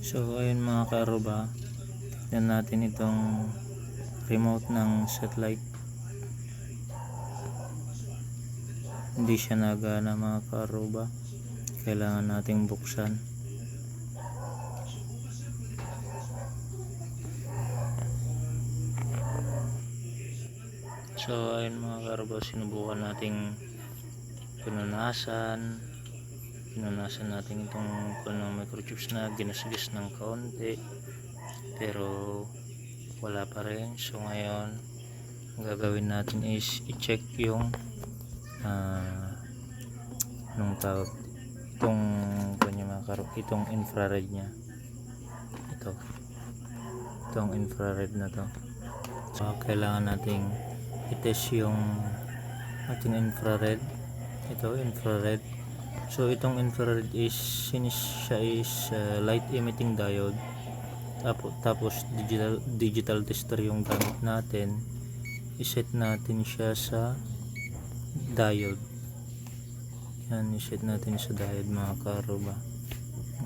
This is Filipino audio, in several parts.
So ayun mga karuba, tignan natin itong remote ng satellite. Hindi siya nagana mga karuba, kailangan nating buksan. So ayun mga karuba, sinubukan nating pinunasan natin itong microchips na ginasgas ng kaunti, pero wala pa rin. So ngayon ang gagawin natin is i-check yung anong tawag itong itong infrared nya, itong infrared na to. So kailangan nating i-test yung ating infrared. So itong infrared is, since siya is light emitting diode, tapos digital tester yung gamit natin, iset natin siya sa diode. Yan, iset natin sa diode mga karuba,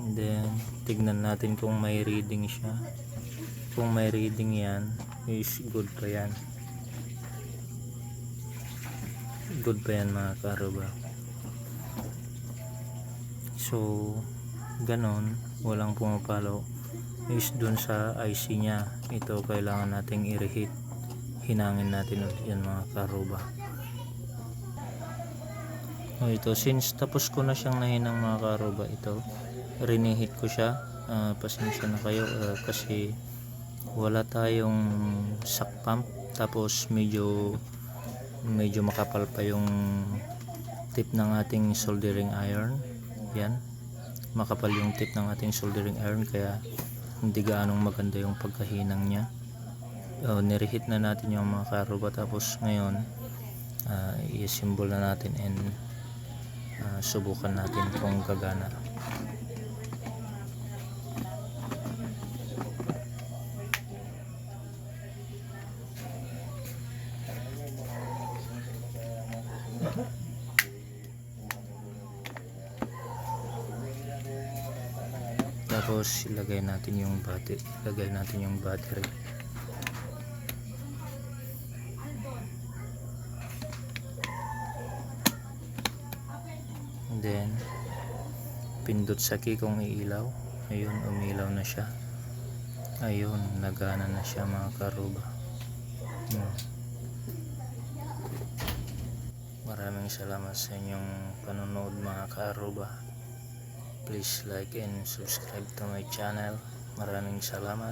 and then tignan natin kung may reading siya. Kung may reading yan, is good pa yan, mga karuba. So ganon, walang pumapalo is dun sa IC nya. Ito kailangan nating i-reheat, hinangin natin ulit yan mga karuba. Ito, since tapos ko na siyang nahinang mga karuba, ito rinihit ko siya. Pasensya na kayo kasi wala tayong shock pump, tapos medyo makapal pa yung tip ng ating soldering iron. Yan, makapal yung tip ng ating soldering iron, kaya hindi gaanong maganda yung pagkahinang nya. Nireheat na natin yung mga karuba, tapos ngayon i-assemble na natin and subukan natin kung gagana. Tapos ilagay natin yung battery, and then pindot sa key kung iilaw. Ayun, umilaw na siya. Ayun, nagana na siya mga karuba. Maraming salamat sa inyong panonood mga karuba. Please like and subscribe to my channel. Maraming salamat.